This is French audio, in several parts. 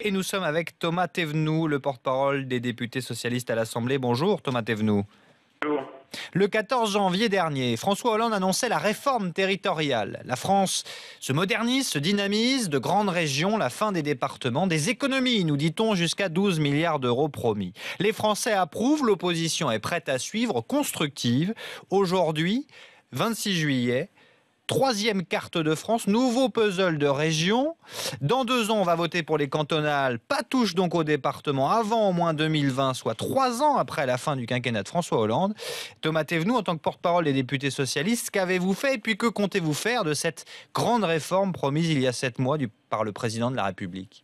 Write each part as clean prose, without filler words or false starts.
Et nous sommes avec Thomas Thévenoud, le porte-parole des députés socialistes à l'Assemblée. Bonjour Thomas Thévenoud. Bonjour. Le 14 janvier dernier, François Hollande annonçait la réforme territoriale. La France se modernise, se dynamise, de grandes régions, la fin des départements, des économies, nous dit-on, jusqu'à 12 milliards d'euros promis. Les Français approuvent, l'opposition est prête à suivre, constructive. Aujourd'hui, 26 juillet, troisième carte de France, nouveau puzzle de région. Dans 2 ans, on va voter pour les cantonales. Pas touche donc au département avant au moins 2020, soit 3 ans après la fin du quinquennat de François Hollande. Thomas Thévenoud, en tant que porte-parole des députés socialistes, qu'avez-vous fait et puis que comptez-vous faire de cette grande réforme promise il y a 7 mois par le président de la République?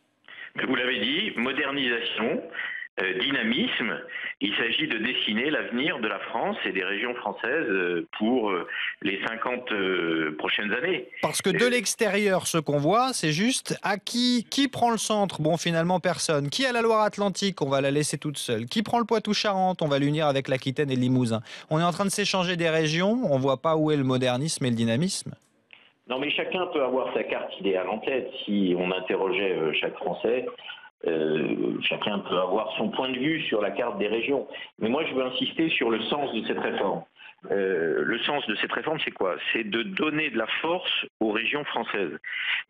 Vous l'avez dit, modernisation, dynamisme. Il s'agit de dessiner l'avenir de la France et des régions françaises pour les 50 prochaines années. Parce que de l'extérieur, ce qu'on voit, c'est juste à qui prend le centre? Bon, finalement, personne. Qui a la Loire-Atlantique? On va la laisser toute seule. Qui prend le Poitou-Charentes? On va l'unir avec l'Aquitaine et le Limousin. On est en train de s'échanger des régions. On voit pas où est le modernisme et le dynamisme. Non, mais chacun peut avoir sa carte idéale en tête. Si on interrogeait chaque Français, chacun peut avoir son point de vue sur la carte des régions. Mais moi, je veux insister sur le sens de cette réforme. Le sens de cette réforme, c'est quoi? C'est de donner de la force aux régions françaises.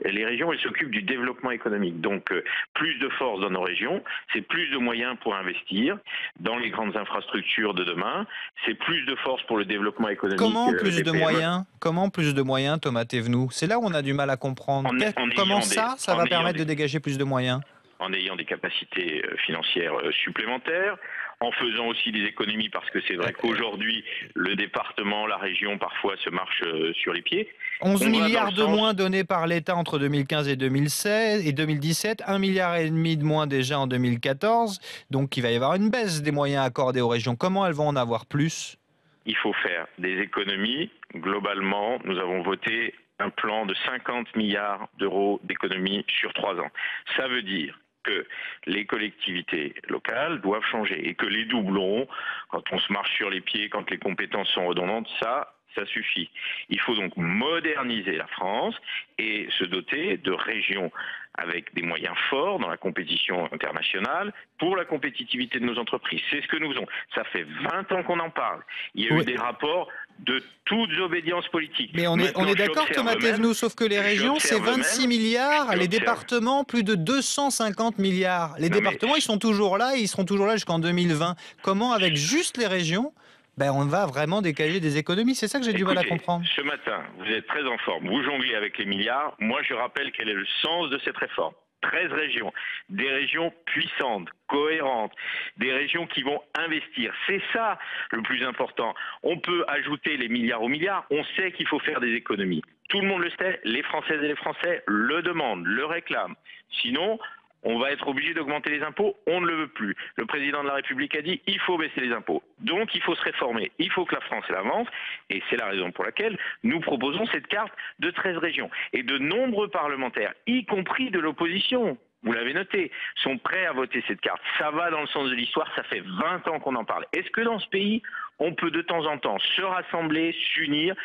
Les régions, elles s'occupent du développement économique. Donc, plus de force dans nos régions, c'est plus de moyens pour investir dans les grandes infrastructures de demain. C'est plus de force pour le développement économique. Comment plus des de PME. moyens? Comment plus de moyens, Thomas Thévenoud? C'est là où on a du mal à comprendre. Comment ça va permettre de dégager plus de moyens? En ayant des capacités financières supplémentaires, en faisant aussi des économies, parce que c'est vrai qu'aujourd'hui, le département, la région, parfois se marche sur les pieds. 11 milliards de moins donnés par l'État entre 2015 et 2016 et 2017, 1,5 milliard de moins déjà en 2014, donc il va y avoir une baisse des moyens accordés aux régions. Comment elles vont en avoir plus? Il faut faire des économies. Globalement, nous avons voté un plan de 50 milliards d'euros d'économies sur 3 ans. Ça veut dire que les collectivités locales doivent changer et que les doublons, quand on se marche sur les pieds, quand les compétences sont redondantes, ça suffit. Il faut donc moderniser la France et se doter de régions avec des moyens forts dans la compétition internationale pour la compétitivité de nos entreprises. C'est ce que nous faisons. Ça fait 20 ans qu'on en parle. Il y a eu des rapports de toutes obédiences politiques. Mais on est d'accord, Thomas Thévenoud, sauf que les régions, c'est 26 milliards, les départements, plus de 250 milliards. Les départements, ils sont toujours là et ils seront toujours là jusqu'en 2020. Comment, avec juste les régions, on va vraiment dégager des économies? C'est ça que j'ai du mal à comprendre. Ce matin, vous êtes très en forme. Vous jonglez avec les milliards. Moi, je rappelle quel est le sens de cette réforme. 13 régions, des régions puissantes, cohérentes, des régions qui vont investir. C'est ça le plus important. On peut ajouter les milliards aux milliards, on sait qu'il faut faire des économies. Tout le monde le sait, les Françaises et les Français le demandent, le réclament. Sinon, on va être obligé d'augmenter les impôts, on ne le veut plus. Le président de la République a dit il faut baisser les impôts. Donc il faut se réformer, il faut que la France avance, et c'est la raison pour laquelle nous proposons cette carte de 13 régions. Et de nombreux parlementaires, y compris de l'opposition, vous l'avez noté, sont prêts à voter cette carte. Ça va dans le sens de l'histoire, ça fait 20 ans qu'on en parle. Est-ce que dans ce pays, on peut de temps en temps se rassembler, s'unir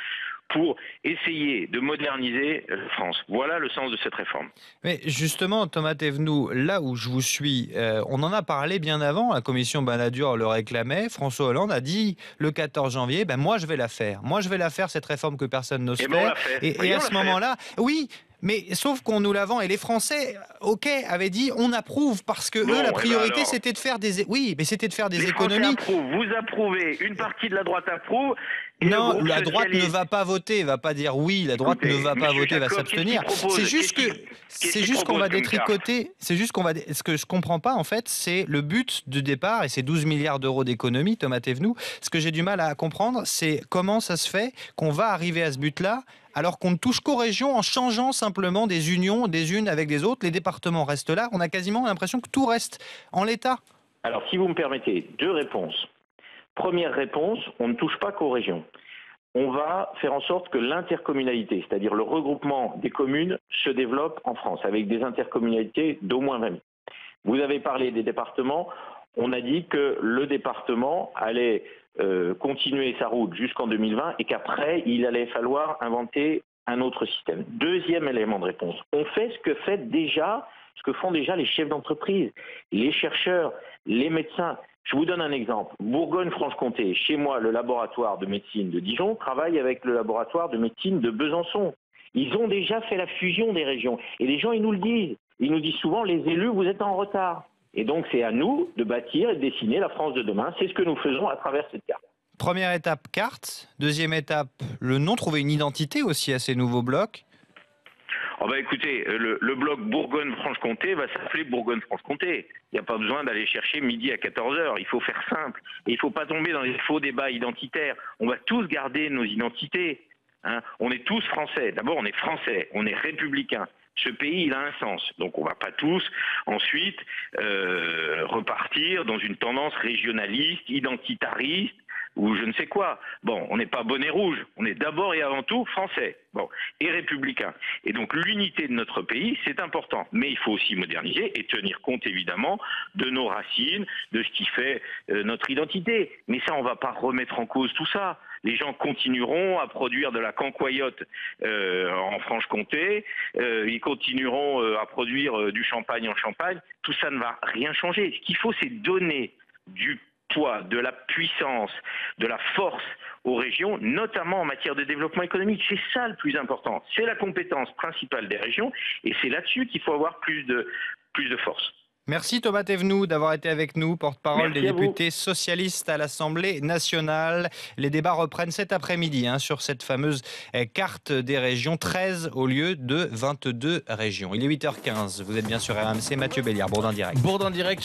pour essayer de moderniser la France? Voilà le sens de cette réforme. Mais justement, Thomas Thévenoud, là où je vous suis, on en a parlé bien avant, la commission Balladur le réclamait, François Hollande a dit le 14 janvier, moi je vais la faire. Moi je vais la faire, cette réforme que personne n'ose faire. Et à ce moment-là, oui, mais sauf qu'on nous la vend, et les Français, avaient dit on approuve, parce que eux, la priorité c'était de faire des... Oui, mais c'était de faire des économies. Vous approuvez, une partie de la droite approuve. Non, la droite ne va pas voter, va pas dire oui, la droite ne va pas voter, va s'abstenir. C'est juste qu'on va détricoter, ce que je comprends pas en fait, c'est le but du départ, et c'est 12 milliards d'euros d'économie, Thomas Thévenoud. Ce que j'ai du mal à comprendre, c'est comment ça se fait qu'on va arriver à ce but-là, alors qu'on ne touche qu'aux régions en changeant simplement des unions des unes avec des autres. Les départements restent là, on a quasiment l'impression que tout reste en l'état. Alors si vous me permettez, 2 réponses. Première réponse, on ne touche pas qu'aux régions. On va faire en sorte que l'intercommunalité, c'est-à-dire le regroupement des communes, se développe en France, avec des intercommunalités d'au moins 20 000. Vous avez parlé des départements, on a dit que le département allait continuer sa route jusqu'en 2020 et qu'après, il allait falloir inventer un autre système. Deuxième élément de réponse, on fait ce que fait déjà ce que font déjà les chefs d'entreprise, les chercheurs, les médecins. Je vous donne un exemple. Bourgogne-Franche-Comté, chez moi, le laboratoire de médecine de Dijon travaille avec le laboratoire de médecine de Besançon. Ils ont déjà fait la fusion des régions. Et les gens, ils nous le disent. Ils nous disent souvent, les élus, vous êtes en retard. Et donc, c'est à nous de bâtir et de dessiner la France de demain. C'est ce que nous faisons à travers cette carte. Première étape, carte. Deuxième étape, le nom, trouver une identité aussi à ces nouveaux blocs. Oh bah écoutez, le bloc Bourgogne-Franche-Comté va s'appeler Bourgogne-Franche-Comté. Il n'y a pas besoin d'aller chercher midi à 14h. Il faut faire simple. Et il ne faut pas tomber dans les faux débats identitaires. On va tous garder nos identités. Hein. On est tous français. D'abord, on est français. On est républicains. Ce pays, il a un sens. Donc, on ne va pas tous ensuite repartir dans une tendance régionaliste, identitariste, ou je ne sais quoi. Bon, on n'est pas bonnet rouge, on est d'abord et avant tout français, bon, et républicain. Et donc l'unité de notre pays, c'est important. Mais il faut aussi moderniser et tenir compte évidemment de nos racines, de ce qui fait notre identité. Mais ça, on ne va pas remettre en cause tout ça. Les gens continueront à produire de la cancoyote en Franche-Comté, ils continueront à produire du champagne en Champagne. Tout ça ne va rien changer. Ce qu'il faut, c'est donner du poids, de la puissance, de la force aux régions, notamment en matière de développement économique. C'est ça le plus important. C'est la compétence principale des régions et c'est là-dessus qu'il faut avoir plus de force. Merci Thomas Thévenoud d'avoir été avec nous, porte-parole des députés socialistes à l'Assemblée nationale. Les débats reprennent cet après-midi sur cette fameuse carte des régions, 13 au lieu de 22 régions. Il est 8h15, vous êtes bien sur RMC, Mathieu Béliard, Bourdin Direct. Bourdin Direct.